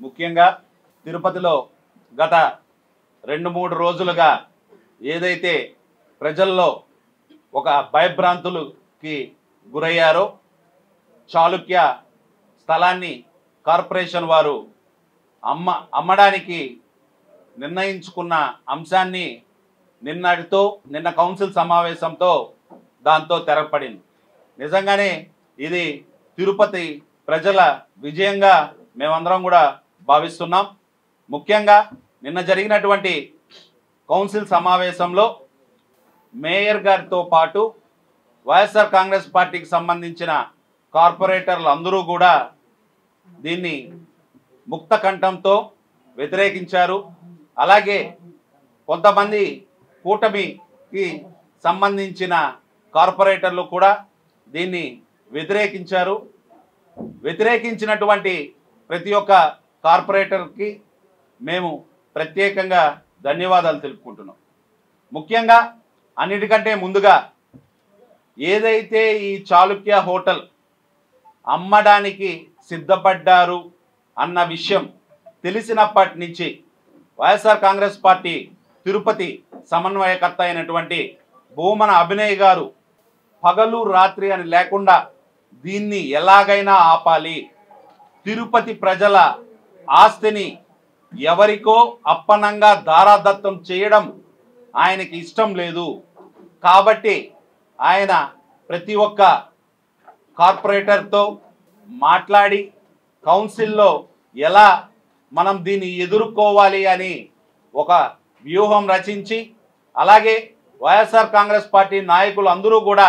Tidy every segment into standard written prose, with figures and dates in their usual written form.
ముఖ్యంగా తిరుపతిలో గత 2-3 రోజులుగా ఏదైతే ప్రజల్లో ఒక భయభ్రాంతులకి గురయ్యారో, చాళుక్య స్థలాన్ని కార్పొరేషన్ వారు అమ్మడానికి నిర్ణయించుకున్న అంశాన్ని నిన్న కౌన్సిల్ సమావేశంతో దాంతో తెరపడింది. నిజంగానే ఇది తిరుపతి ప్రజల విజయంగా మేమందరం కూడా భావిస్తున్నాం. ముఖ్యంగా నిన్న జరిగినటువంటి కౌన్సిల్ సమావేశంలో మేయర్ గారితో పాటు వైఎస్ఆర్ కాంగ్రెస్ పార్టీకి సంబంధించిన కార్పొరేటర్లు అందరూ కూడా దీన్ని ముక్త కంఠంతో వ్యతిరేకించారు. అలాగే కొంతమంది కూటమికి సంబంధించిన కార్పొరేటర్లు కూడా దీన్ని వ్యతిరేకించారు. వ్యతిరేకించినటువంటి ప్రతి ఒక్క కార్పొరేటర్కి మేము ప్రత్యేకంగా ధన్యవాదాలు తెలుపుకుంటున్నాం. ముఖ్యంగా అన్నిటికంటే ముందుగా ఏదైతే ఈ చాళుక్య హోటల్ అమ్మడానికి సిద్ధపడ్డారు అన్న విషయం తెలిసినప్పటి నుంచి వైఎస్ఆర్ కాంగ్రెస్ పార్టీ తిరుపతి సమన్వయకర్త అయినటువంటి భూమన అభినయ్ గారు పగలు రాత్రి అని లేకుండా దీన్ని ఎలాగైనా ఆపాలి, తిరుపతి ప్రజల ఆస్తిని ఎవరికో అప్పనంగా దారాదత్తం చేయడం ఆయనకి ఇష్టం లేదు. కాబట్టి ఆయన ప్రతి ఒక్క కార్పొరేటర్తో మాట్లాడి కౌన్సిల్లో ఎలా మనం దీన్ని ఎదుర్కోవాలి అని ఒక వ్యూహం రచించి, అలాగే వైఎస్ఆర్ కాంగ్రెస్ పార్టీ నాయకులు అందరూ కూడా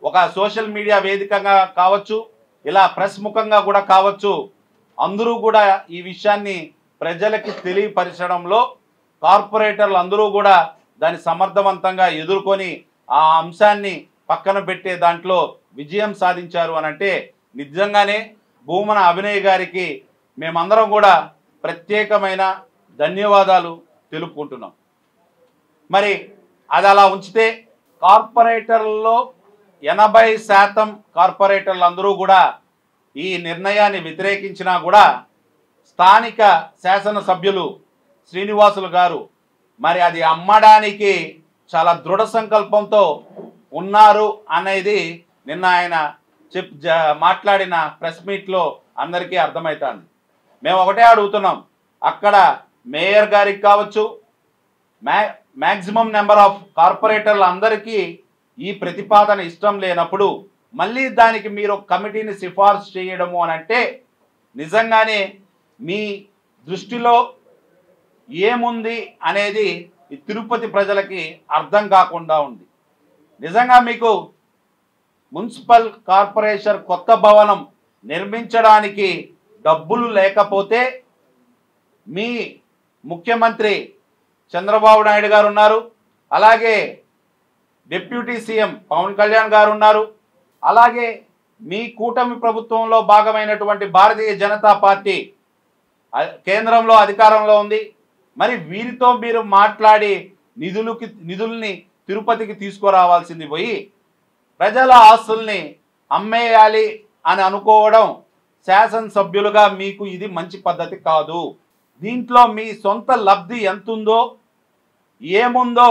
ఒక సోషల్ మీడియా వేదికగా కావచ్చు, ఇలా ప్రెస్ ముఖంగా కూడా కావచ్చు, అందరూ కూడా ఈ విషయాన్ని ప్రజలకి తెలియపరచడంలో కార్పొరేటర్లు అందరూ కూడా దాన్ని సమర్థవంతంగా ఎదుర్కొని ఆ అంశాన్ని పక్కన పెట్టే దాంట్లో విజయం సాధించారు అనంటే నిజంగానే భూమన అభినయ్ గారికి మేమందరం కూడా ప్రత్యేకమైన ధన్యవాదాలు తెలుపుకుంటున్నాం. మరి అది అలా ఉంచితే కార్పొరేటర్లలో 80% కార్పొరేటర్లు అందరూ కూడా ఈ నిర్ణయాన్ని వ్యతిరేకించినా కూడా స్థానిక శాసనసభ్యులు శ్రీనివాసులు గారు మరి అది అమ్మడానికి చాలా దృఢ సంకల్పంతో ఉన్నారు అనేది నిన్న ఆయన మాట్లాడిన ప్రెస్ మీట్లో అందరికీ అర్థమవుతుంది. మేము ఒకటే అడుగుతున్నాం, అక్కడ మేయర్ గారికి కావచ్చు, మ్యాక్సిమం నెంబర్ ఆఫ్ కార్పొరేటర్లు అందరికీ ఈ ప్రతిపాదన ఇష్టం లేనప్పుడు మళ్ళీ దానికి మీరు కమిటీని సిఫార్సు చేయడము అని అంటే నిజంగానే మీ దృష్టిలో ఏముంది అనేది ఈ తిరుపతి ప్రజలకి అర్థం కాకుండా ఉంది. నిజంగా మీకు మున్సిపల్ కార్పొరేషన్ కొత్త భవనం నిర్మించడానికి డబ్బులు లేకపోతే మీ ముఖ్యమంత్రి చంద్రబాబు నాయుడు గారు ఉన్నారు, అలాగే డిప్యూటీ సీఎం పవన్ కళ్యాణ్ గారు ఉన్నారు, అలాగే మీ కూటమి ప్రభుత్వంలో భాగమైనటువంటి భారతీయ జనతా పార్టీ కేంద్రంలో అధికారంలో ఉంది. మరి వీరితో మీరు మాట్లాడి నిధుల్ని తిరుపతికి తీసుకురావాల్సింది పోయి ప్రజల ఆస్తుల్ని అమ్మేయాలి అని అనుకోవడం శాసనసభ్యులుగా మీకు ఇది మంచి పద్ధతి కాదు. దీంట్లో మీ సొంత లబ్ధి ఎంతుందో ఏముందో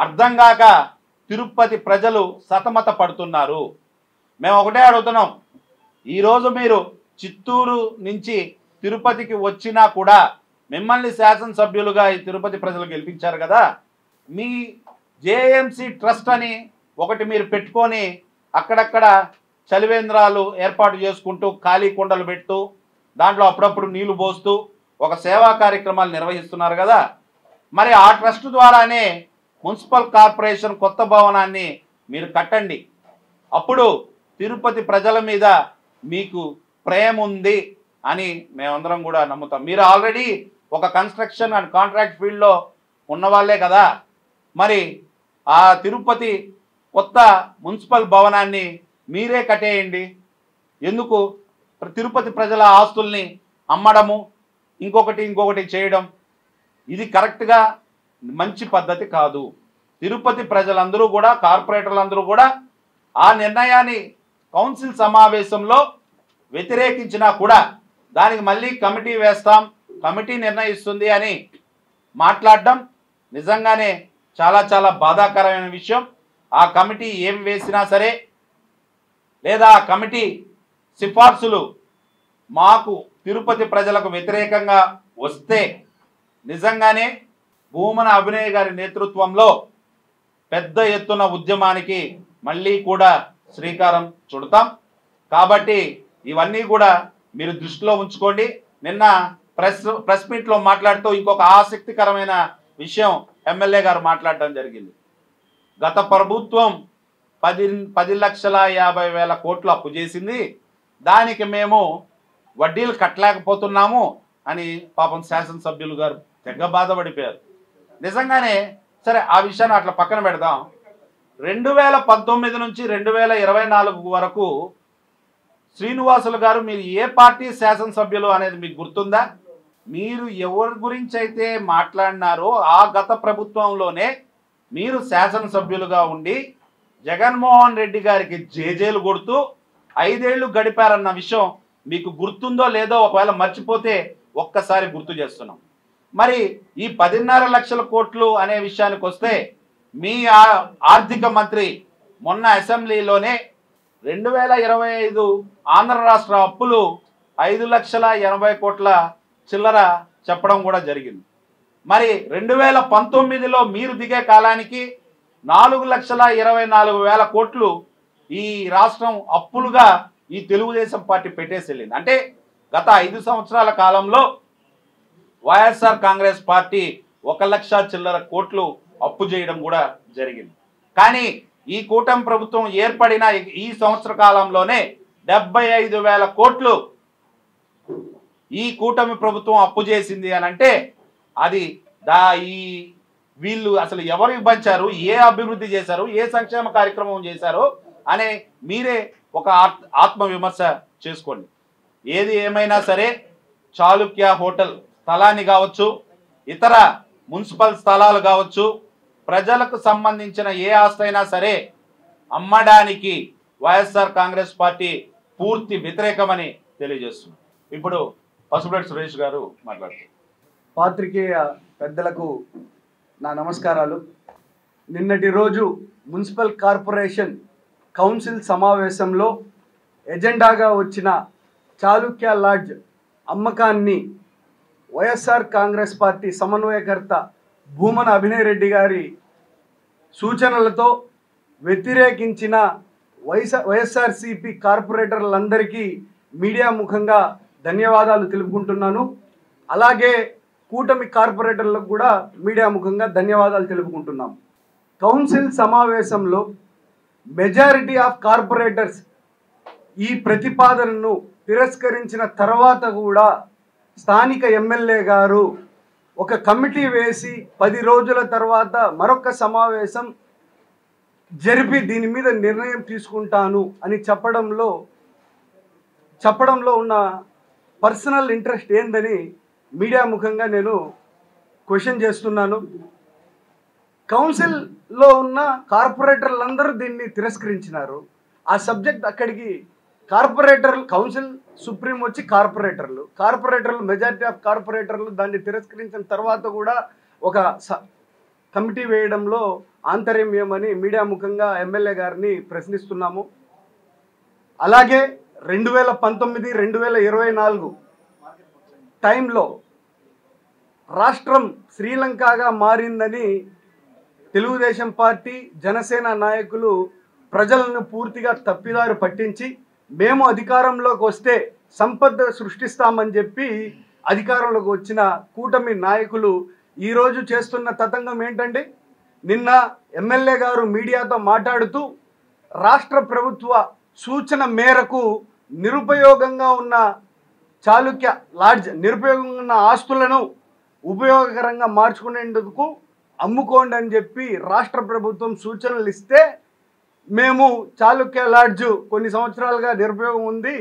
అర్థం కాక తిరుపతి ప్రజలు సతమత పడుతున్నారు. మేము ఒకటే అడుగుతున్నాం, ఈరోజు మీరు చిత్తూరు నుంచి తిరుపతికి వచ్చినా కూడా మిమ్మల్ని శాసనసభ్యులుగా ఈ తిరుపతి ప్రజలు గెలిపించారు కదా, మీ జేఎంసీ ట్రస్ట్ అని ఒకటి మీరు పెట్టుకొని అక్కడక్కడ చలివేంద్రాలు ఏర్పాటు చేసుకుంటూ ఖాళీ కుండలు పెడుతూ దాంట్లో అప్పుడప్పుడు నీళ్లు పోస్తూ ఒక సేవా కార్యక్రమాలు నిర్వహిస్తున్నారు కదా. మరి ఆ ట్రస్ట్ ద్వారానే మున్సిపల్ కార్పొరేషన్ కొత్త భవనాన్ని మీరు కట్టండి. అప్పుడు తిరుపతి ప్రజల మీద మీకు ప్రేమ ఉంది అని మేమందరం కూడా నమ్ముతాం. మీరు ఆల్రెడీ ఒక కన్స్ట్రక్షన్ అండ్ కాంట్రాక్ట్ ఫీల్డ్లో ఉన్నవాళ్లే కదా. మరి ఆ తిరుపతి కొత్త మున్సిపల్ భవనాన్ని మీరే కట్టేయండి. ఎందుకు తిరుపతి ప్రజల ఆస్తుల్ని అమ్మడము, ఇంకొకటి చేయడం ఇది కరెక్ట్గా మంచి పద్ధతి కాదు. తిరుపతి ప్రజలందరూ కూడా, కార్పొరేటర్లందరూ కూడా ఆ నిర్ణయాన్ని కౌన్సిల్ సమావేశంలో వ్యతిరేకించినా కూడా దానికి మళ్ళీ కమిటీ వేస్తాం, కమిటీ నిర్ణయిస్తుంది అని మాట్లాడడం నిజంగానే చాలా చాలా బాధాకరమైన విషయం. ఆ కమిటీ ఏం వేసినా సరే, లేదా ఆ కమిటీ సిఫార్సులు మాకు తిరుపతి ప్రజలకు వ్యతిరేకంగా వస్తే నిజంగానే భూమన అభినయ్ గారి నేతృత్వంలో పెద్ద ఎత్తున ఉద్యమానికి మళ్ళీ కూడా శ్రీకారం చుడతాం. కాబట్టి ఇవన్నీ కూడా మీరు దృష్టిలో ఉంచుకోండి. నిన్న ప్రెస్ మీట్లో మాట్లాడుతూ ఇంకొక ఆసక్తికరమైన విషయం ఎమ్మెల్యే గారు మాట్లాడడం జరిగింది. గత ప్రభుత్వం 10,50,000 కోట్లు అప్పు చేసింది, దానికి మేము వడ్డీలు కట్టలేకపోతున్నాము అని పాపం శాసనసభ్యులు గారు తెగ బాధపడిపోయారు. నిజంగానే సరే, ఆ విషయాన్ని అట్లా పక్కన పెడదాం. 2019 నుంచి 2024 వరకు శ్రీనివాసులు గారు మీరు ఏ పార్టీ శాసనసభ్యులు అనేది మీకు గుర్తుందా? మీరు ఎవరి గురించి అయితే మాట్లాడినారో ఆ గత ప్రభుత్వంలోనే మీరు శాసనసభ్యులుగా ఉండి జగన్మోహన్ రెడ్డి గారికి జేజేలు కొడుతూ 5 ఏళ్లు గడిపారన్న విషయం మీకు గుర్తుందో లేదో, ఒకవేళ మర్చిపోతే ఒక్కసారి గుర్తు చేస్తున్నాం. మరి ఈ 10.5 లక్షల కోట్లు అనే విషయానికి వస్తే, మీ ఆర్థిక మంత్రి మొన్న అసెంబ్లీలోనే 2025 ఆంధ్ర రాష్ట్ర అప్పులు 5,80,000 కోట్ల చిల్లర చెప్పడం కూడా జరిగింది. మరి 2019లో మీరు దిగే కాలానికి 4,24,000 కోట్లు ఈ రాష్ట్రం అప్పులుగా ఈ తెలుగుదేశం పార్టీ పెట్టేసి వెళ్ళింది. అంటే గత 5 సంవత్సరాల కాలంలో వైఎస్ఆర్ కాంగ్రెస్ పార్టీ 1 లక్ష చిల్లర కోట్లు అప్పు చేయడం కూడా జరిగింది. కానీ ఈ కూటమి ప్రభుత్వం ఏర్పడిన ఈ సంవత్సర కాలంలోనే 75,000 కోట్లు ఈ కూటమి ప్రభుత్వం అప్పు చేసింది అని అంటే, అది వీళ్ళు అసలు ఎవరికి పంచారు, ఏ అభివృద్ధి చేశారు, ఏ సంక్షేమ కార్యక్రమం చేశారు అనే మీరే ఒక ఆత్మవిమర్శ చేసుకోండి. ఏది ఏమైనా సరే చాళుక్య హోటల్ స్థలాన్ని కావచ్చు, ఇతర మున్సిపల్ స్థలాలు కావచ్చు, ప్రజలకు సంబంధించిన ఏ ఆస్తి అయినా సరే అమ్మడానికి వైఎస్ఆర్ కాంగ్రెస్ పార్టీ పూర్తి వ్యతిరేకమని తెలియజేస్తుంది. ఇప్పుడు పసుపులేటి సురేష్ గారు మాట్లాడుతారు. పాత్రికేయ పెద్దలకు నా నమస్కారాలు. నిన్నటి రోజు మున్సిపల్ కార్పొరేషన్ కౌన్సిల్ సమావేశంలో ఎజెండాగా వచ్చిన చాళుక్య లాడ్జ్ అమ్మకాన్ని వైఎస్ఆర్ కాంగ్రెస్ పార్టీ సమన్వయకర్త భూమన అభినయ్ రెడ్డి గారి సూచనలతో వ్యతిరేకించిన వైఎస్ఆర్సీపీ కార్పొరేటర్లందరికీ మీడియా ముఖంగా ధన్యవాదాలు తెలుపుకుంటున్నాను. అలాగే కూటమి కార్పొరేటర్లకు కూడా మీడియా ముఖంగా ధన్యవాదాలు తెలుపుకుంటున్నాం. కౌన్సిల్ సమావేశంలో మెజారిటీ ఆఫ్ కార్పొరేటర్స్ ఈ ప్రతిపాదనను తిరస్కరించిన తర్వాత కూడా స్థానిక ఎమ్మెల్యే గారు ఒక కమిటీ వేసి 10 రోజుల తర్వాత మరొక సమావేశం జరిపి దీని మీద నిర్ణయం తీసుకుంటాను అని చెప్పడంలో ఉన్న పర్సనల్ ఇంట్రెస్ట్ ఏందని మీడియా ముఖంగా నేను క్వశ్చన్ చేస్తున్నాను. కౌన్సిల్లో ఉన్న కార్పొరేటర్లందరూ దీన్ని తిరస్కరించినారు. ఆ సబ్జెక్ట్ అక్కడికి కౌన్సిల్ సుప్రీం వచ్చి కార్పొరేటర్లు మెజారిటీ ఆఫ్ కార్పొరేటర్లు దాన్ని తిరస్కరించిన తర్వాత కూడా ఒక కమిటీ వేయడంలో ఆంతర్యం ఏమని మీడియా ముఖంగా ఎమ్మెల్యే గారిని ప్రశ్నిస్తున్నాము. అలాగే 2019-2024 టైంలో రాష్ట్రం శ్రీలంకగా మారిందని తెలుగుదేశం పార్టీ జనసేన నాయకులు ప్రజలను పూర్తిగా తప్పిదారు పట్టించి మేము అధికారంలోకి వస్తే సంపద సృష్టిస్తామని చెప్పి అధికారంలోకి వచ్చిన కూటమి నాయకులు ఈరోజు చేస్తున్న తతంగం ఏంటంటే, నిన్న ఎమ్మెల్యే గారు మీడియాతో మాట్లాడుతూ రాష్ట్ర ప్రభుత్వ సూచన మేరకు నిరుపయోగంగా ఉన్న చాళుక్య లాడ్జ్ నిరుపయోగంగా ఉన్న ఆస్తులను ఉపయోగకరంగా మార్చుకునేందుకు అమ్ముకోండి అని చెప్పి రాష్ట్ర ప్రభుత్వం సూచనలు ఇస్తే, మేము చాళుక్య లాడ్జ్ కొన్ని సంవత్సరాలుగా నిరుపయోగం ఉంది,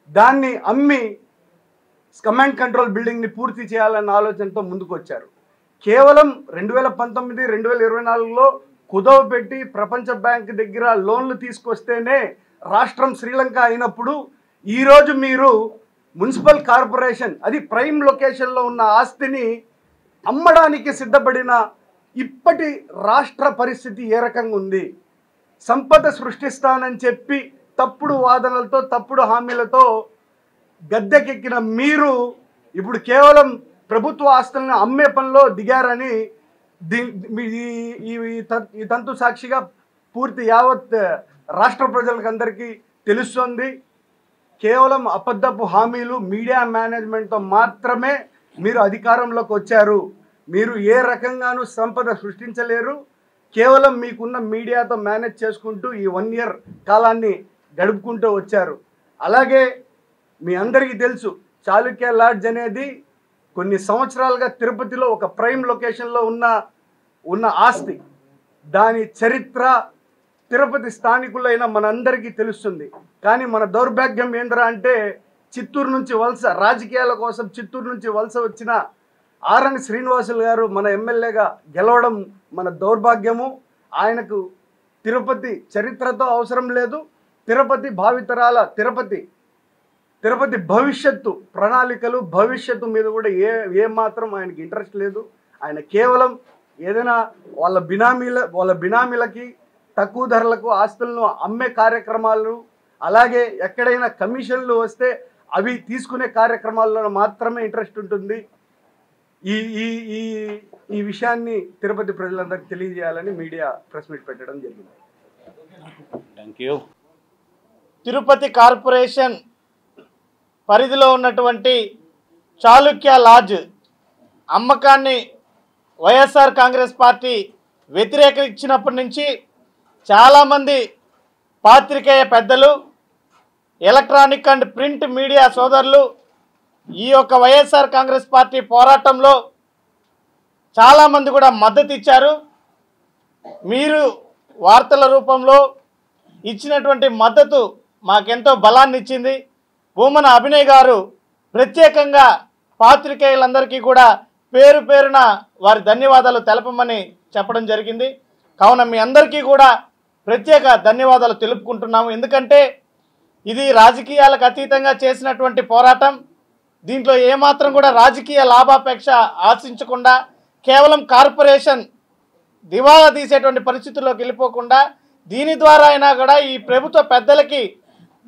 దాన్ని అమ్మి కమాండ్ కంట్రోల్ బిల్డింగ్ని పూర్తి చేయాలన్న ఆలోచనతో ముందుకు వచ్చారు. కేవలం 2019-2024లో కుదవ పెట్టి ప్రపంచ బ్యాంక్ దగ్గర లోన్లు తీసుకొస్తేనే రాష్ట్రం శ్రీలంక అయినప్పుడు ఈరోజు మీరు మున్సిపల్ కార్పొరేషన్ అది ప్రైమ్ లొకేషన్లో ఉన్న ఆస్తిని అమ్మడానికి సిద్ధపడిన ఇప్పటి రాష్ట్ర పరిస్థితి ఏ రకంగా ఉంది? సంపద సృష్టిస్తానని చెప్పి తప్పుడు వాదనలతో తప్పుడు హామీలతో గద్దెకెక్కిన మీరు ఇప్పుడు కేవలం ప్రభుత్వ ఆస్తులను అమ్మే పనిలో దిగారని ఈ తంతు సాక్షిగా పూర్తి యావత్ రాష్ట్ర ప్రజలకు అందరికీ తెలుస్తుంది. కేవలం అబద్ధపు హామీలు మీడియా మేనేజ్మెంట్తో మాత్రమే మీరు అధికారంలోకి వచ్చారు. మీరు ఏ రకంగానూ సంపద సృష్టించలేరు. కేవలం మీకున్న మీడియాతో మేనేజ్ చేసుకుంటూ ఈ 1 year కాలాన్ని గడుపుకుంటూ వచ్చారు. అలాగే మీ అందరికీ తెలుసు, చాళుక్య లాడ్జ్ అనేది కొన్ని సంవత్సరాలుగా తిరుపతిలో ఒక ప్రైమ్ లొకేషన్లో ఉన్న ఆస్తి. దాని చరిత్ర తిరుపతి స్థానికులైన మనందరికీ తెలుస్తుంది. కానీ మన దౌర్భాగ్యం ఏంద్రా అంటే చిత్తూరు నుంచి వలస రాజకీయాల కోసం చిత్తూరు నుంచి వలస వచ్చిన ఆర్ఎన్ శ్రీనివాసులు గారు మన ఎమ్మెల్యేగా గెలవడం మన దౌర్భాగ్యము. ఆయనకు తిరుపతి చరిత్రతో అవసరం లేదు. తిరుపతి భావితరాల తిరుపతి భవిష్యత్తు ప్రణాళికలు భవిష్యత్తు మీద కూడా ఏ మాత్రం ఆయనకి ఇంట్రెస్ట్ లేదు. ఆయన కేవలం ఏదైనా వాళ్ళ బినామీలకి తక్కువ ధరలకు ఆస్తులను అమ్మే కార్యక్రమాలు, అలాగే ఎక్కడైనా కమిషన్లు వస్తే అవి తీసుకునే కార్యక్రమాల్లో మాత్రమే ఇంట్రెస్ట్ ఉంటుంది. ఈ విషయాన్ని తిరుపతి ప్రజలందరికీ తెలియజేయాలని మీడియా ప్రెస్ మీట్ పెట్టడం జరిగింది. Thank you. తిరుపతి కార్పొరేషన్ పరిధిలో ఉన్నటువంటి చాళుక్య లాడ్జ్ అమ్మకాన్ని వైఎస్ఆర్ కాంగ్రెస్ పార్టీ వ్యతిరేకించినప్పటి నుంచి చాలామంది పాత్రికేయ పెద్దలు, ఎలక్ట్రానిక్ అండ్ ప్రింట్ మీడియా సోదరులు ఈ యొక్క వైఎస్ఆర్ కాంగ్రెస్ పార్టీ పోరాటంలో చాలామంది కూడా మద్దతు ఇచ్చారు. మీరు వార్తల రూపంలో ఇచ్చినటువంటి మద్దతు మాకెంతో బలాన్ని ఇచ్చింది. భూమన అభినయ్ గారు ప్రత్యేకంగా పాత్రికేయులందరికీ కూడా పేరు పేరున వారి ధన్యవాదాలు తెలపమని చెప్పడం జరిగింది. కావున మీ అందరికీ కూడా ప్రత్యేక ధన్యవాదాలు తెలుపుకుంటున్నాము. ఎందుకంటే ఇది రాజకీయాలకు అతీతంగా చేసినటువంటి పోరాటం. దీంట్లో ఏమాత్రం కూడా రాజకీయ లాభాపేక్ష ఆశించకుండా కేవలం కార్పొరేషన్ దివాలా తీసేటువంటి పరిస్థితుల్లోకి వెళ్ళిపోకుండా దీని ద్వారా అయినా కూడా ఈ ప్రభుత్వ పెద్దలకి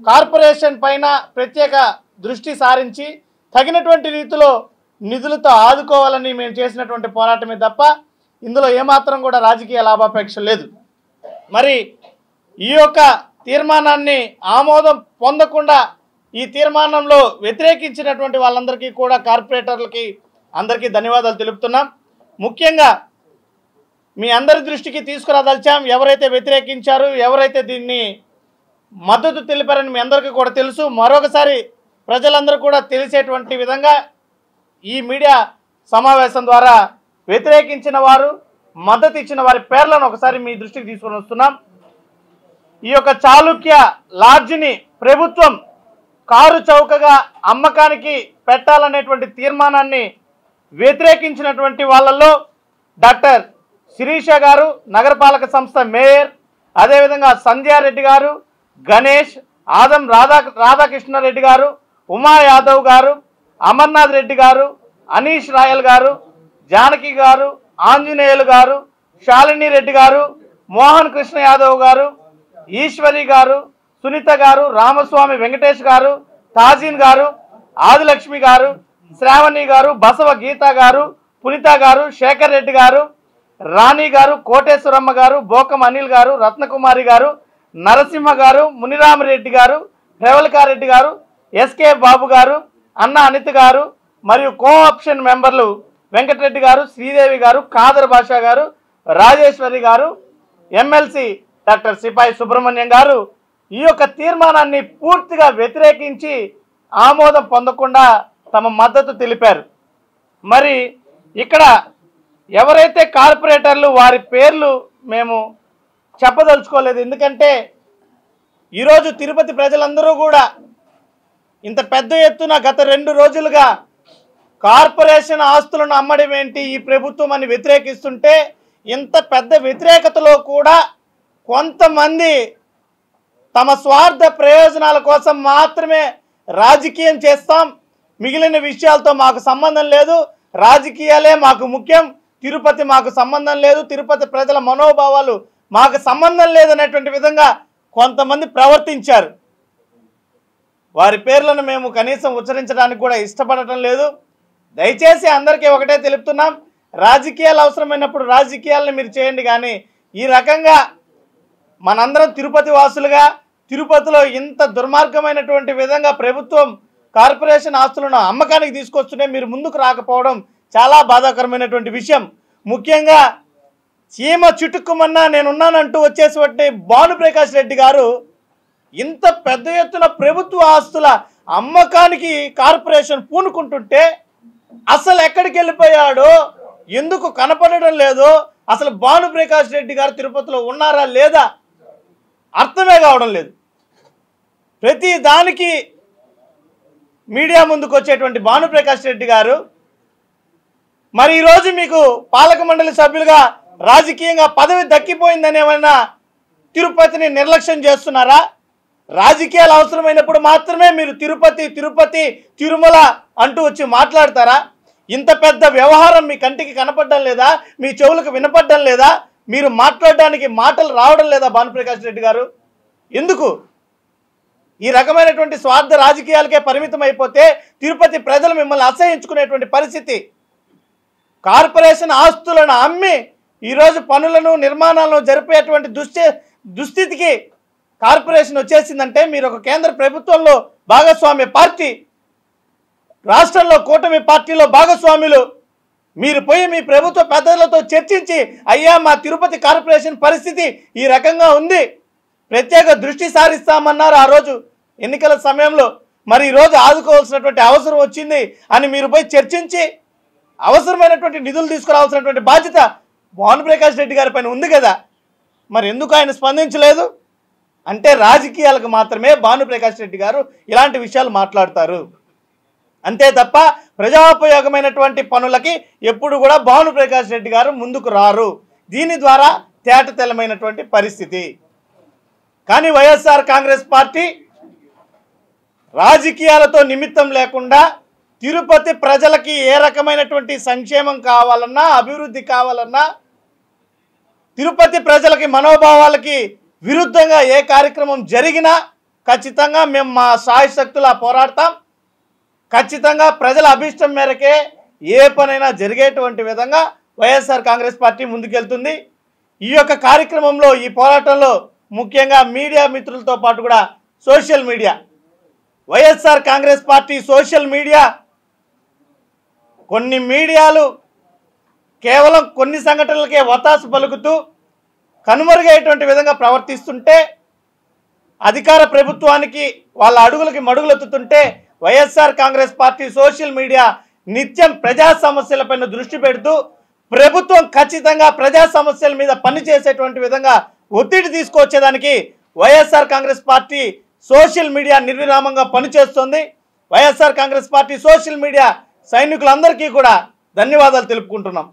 కార్పొరేషన్ పైన ప్రత్యేక దృష్టి సారించి తగినటువంటి రీతిలో నిధులతో ఆదుకోవాలని మేము చేసినటువంటి పోరాటమే తప్ప ఇందులో ఏమాత్రం కూడా రాజకీయ లాభాపేక్ష లేదు. మరి ఈ యొక్క తీర్మానాన్ని ఆమోదం పొందకుండా ఈ తీర్మానంలో వ్యతిరేకించినటువంటి వాళ్ళందరికీ కూడా కార్పొరేటర్లకి అందరికీ ధన్యవాదాలు తెలుపుతున్నాం. ముఖ్యంగా మీ అందరి దృష్టికి తీసుకురాదలిచాం. ఎవరైతే వ్యతిరేకించారు, ఎవరైతే దీన్ని మద్దతు తెలిపారని మీ అందరికీ కూడా తెలుసు. మరొకసారి ప్రజలందరూ కూడా తెలిసేటువంటి విధంగా ఈ మీడియా సమావేశం ద్వారా వ్యతిరేకించిన వారు, మద్దతు ఇచ్చిన వారి పేర్లను ఒకసారి మీ దృష్టికి తీసుకొని వస్తున్నాం. ఈ యొక్క చాళుక్య లాడ్జిని ప్రభుత్వం కారు చౌకగా అమ్మకానికి పెట్టాలనేటువంటి తీర్మానాన్ని వ్యతిరేకించినటువంటి వాళ్ళల్లో డాక్టర్ శిరీష గారు, నగరపాలక సంస్థ మేయర్, అదేవిధంగా సంధ్యారెడ్డి గారు, గణేష్, ఆదం రాధాకృష్ణారెడ్డి గారు, ఉమా యాదవ్ గారు, అమర్నాథ్ రెడ్డి గారు, అనీష్ రాయల్ గారు, జానకి గారు, ఆంజనేయులు గారు, శాలిని రెడ్డి గారు, మోహన్ కృష్ణ యాదవ్ గారు, ఈశ్వరి గారు, సునీత గారు, రామస్వామి వెంకటేష్ గారు, తాజీన్ గారు, ఆదిలక్ష్మి గారు, శ్రావణి గారు, బసవ గీత గారు, పునీత గారు, శేఖర్ రెడ్డి గారు, రాణి గారు, కోటేశ్వరమ్మ గారు, బోకం అనిల్ గారు, రత్నకుమారి గారు, నరసింహ గారు, మునిరామరెడ్డి గారు, రెవల్కారెడ్డి గారు, ఎస్కే బాబు గారు, అన్న అనిత్ గారు మరియు కోఆప్షన్ మెంబర్లు వెంకటరెడ్డి గారు, శ్రీదేవి గారు, ఖాదర్ బాషా గారు, రాజేశ్వరి గారు, ఎమ్మెల్సీ డాక్టర్ సిపాయి సుబ్రహ్మణ్యం గారు ఈ యొక్క తీర్మానాన్ని పూర్తిగా వ్యతిరేకించి ఆమోదం పొందకుండా తమ మద్దతు తెలిపారు. మరి ఇక్కడ ఎవరైతే కార్పొరేటర్లు వారి పేర్లు మేము చెప్పదలుచుకోలేదు. ఎందుకంటే ఈరోజు తిరుపతి ప్రజలందరూ కూడా ఇంత పెద్ద ఎత్తున గత 2 రోజులుగా కార్పొరేషన్ ఆస్తులను అమ్మడం ఏంటి ఈ ప్రభుత్వం అని వ్యతిరేకిస్తుంటే ఇంత పెద్ద వ్యతిరేకతలో కూడా కొంతమంది తమ స్వార్థ ప్రయోజనాల కోసం మాత్రమే రాజకీయం చేస్తాం, మిగిలిన విషయాలతో మాకు సంబంధం లేదు, రాజకీయాలే మాకు ముఖ్యం, తిరుపతి మాకు సంబంధం లేదు, తిరుపతి ప్రజల మనోభావాలు మాకు సంబంధం లేదనేటువంటి విధంగా కొంతమంది ప్రవర్తించారు. వారి పేర్లను మేము కనీసం ఉచ్చరించడానికి కూడా ఇష్టపడటం లేదు. దయచేసి అందరికీ ఒకటే తెలుపుతున్నాం, రాజకీయాలు అవసరమైనప్పుడు రాజకీయాలను మీరు చేయండి, కానీ ఈ రకంగా మనందరం తిరుపతి వాసులుగా తిరుపతిలో ఇంత దుర్మార్గమైనటువంటి విధంగా ప్రభుత్వం కార్పొరేషన్ ఆస్తులను అమ్మకానికి తీసుకొస్తూనే మీరు ముందుకు రాకపోవడం చాలా బాధాకరమైనటువంటి విషయం. ముఖ్యంగా చీమ చుట్టుకుమన్నా నేనున్నానంటూ వచ్చేటువంటి భానుప్రకాష్ రెడ్డి గారు ఇంత పెద్ద ఎత్తున ప్రభుత్వ ఆస్తుల అమ్మకానికి కార్పొరేషన్ పూనుకుంటుంటే అసలు ఎక్కడికి వెళ్ళిపోయాడో, ఎందుకు కనపడడం లేదో, అసలు భానుప్రకాష్ రెడ్డి గారు తిరుపతిలో ఉన్నారా లేదా అర్థమే కావడం లేదు. ప్రతి దానికి మీడియా ముందుకు వచ్చేటువంటి భానుప్రకాష్ రెడ్డి గారు మరి ఈరోజు మీకు పాలక మండలి సభ్యులుగా రాజకీయంగా పదవి దక్కిపోయిందని ఏమైనా తిరుపతిని నిర్లక్ష్యం చేస్తున్నారా? రాజకీయాలు అవసరమైనప్పుడు మాత్రమే మీరు తిరుపతి తిరుపతి తిరుమల అంటూ వచ్చి మాట్లాడతారా? ఇంత పెద్ద వ్యవహారం మీ కంటికి కనపడడం లేదా? మీ చెవులకు వినపడడం లేదా? మీరు మాట్లాడడానికి మాటలు రావడం లేదా? భానుప్రకాష్ రెడ్డి గారు ఎందుకు ఈ రకమైనటువంటి స్వార్థ రాజకీయాలకే పరిమితం అయిపోతే తిరుపతి ప్రజలు మిమ్మల్ని అసహించుకునేటువంటి పరిస్థితి. కార్పొరేషన్ ఆస్తులను అమ్మి ఈరోజు పనులను నిర్మాణాలను జరిపేటువంటి దుస్థితికి కార్పొరేషన్ వచ్చేసిందంటే మీరు ఒక కేంద్ర ప్రభుత్వంలో భాగస్వామ్య పార్టీ, రాష్ట్రంలో కూటమి పార్టీలో భాగస్వాములు, మీరు పోయి మీ ప్రభుత్వ పెద్దలతో చర్చించి అయ్యా మా తిరుపతి కార్పొరేషన్ పరిస్థితి ఈ రకంగా ఉంది, ప్రత్యేక దృష్టి సారిస్తామన్నారు ఆ రోజు ఎన్నికల సమయంలో, మరి ఈరోజు ఆదుకోవాల్సినటువంటి అవసరం వచ్చింది అని మీరు పోయి చర్చించి అవసరమైనటువంటి నిధులు తీసుకురావాల్సినటువంటి బాధ్యత భానుప్రకాష్ రెడ్డి గారి పైన ఉంది కదా, మరి ఎందుకు ఆయన స్పందించలేదు? అంటే రాజకీయాలకు మాత్రమే భానుప్రకాష్ రెడ్డి గారు ఇలాంటి విషయాలు మాట్లాడతారు, అంతే తప్ప ప్రజాపయోగమైనటువంటి పనులకి ఎప్పుడు కూడా భానుప్రకాష్ రెడ్డి గారు ముందుకు రారు. దీని ద్వారా తేటతెల్లమైనటువంటి పరిస్థితి. కానీ వైఎస్ఆర్ కాంగ్రెస్ పార్టీ రాజకీయాలతో నిమిత్తం లేకుండా తిరుపతి ప్రజలకి ఏ రకమైనటువంటి సంక్షేమం కావాలన్నా, అభివృద్ధి కావాలన్నా, తిరుపతి ప్రజలకి మనోభావాలకి విరుద్ధంగా ఏ కార్యక్రమం జరిగినా ఖచ్చితంగా మేము మా శాయశక్తులా పోరాడతాం. ఖచ్చితంగా ప్రజల అభిష్టం మేరకే ఏ పనైనా జరిగేటువంటి విధంగా వైఎస్ఆర్ కాంగ్రెస్ పార్టీ ముందుకెళ్తుంది. ఈ యొక్క కార్యక్రమంలో, ఈ పోరాటంలో ముఖ్యంగా మీడియా మిత్రులతో పాటు కూడా social media, YSR Congress party social media, కొన్ని మీడియాలు కేవలం కొన్ని సంఘటనలకే వతాసు పలుకుతూ కనుమరుగయ్యేటువంటి విధంగా ప్రవర్తిస్తుంటే, అధికార ప్రభుత్వానికి వాళ్ళ అడుగులకి మడుగులెత్తుతుంటే YSR Congress party social media నిత్యం ప్రజా సమస్యలపైన దృష్టి పెడుతూ ప్రభుత్వం ఖచ్చితంగా ప్రజా సమస్యల మీద పనిచేసేటువంటి విధంగా ఒత్తిడి తీసుకొచ్చేదానికి YSR Congress party social media నిర్విరామంగా పనిచేస్తుంది. YSR Congress party social media సైనికులందరికీ కూడా ధన్యవాదాలు తెలుపుకుంటున్నాం.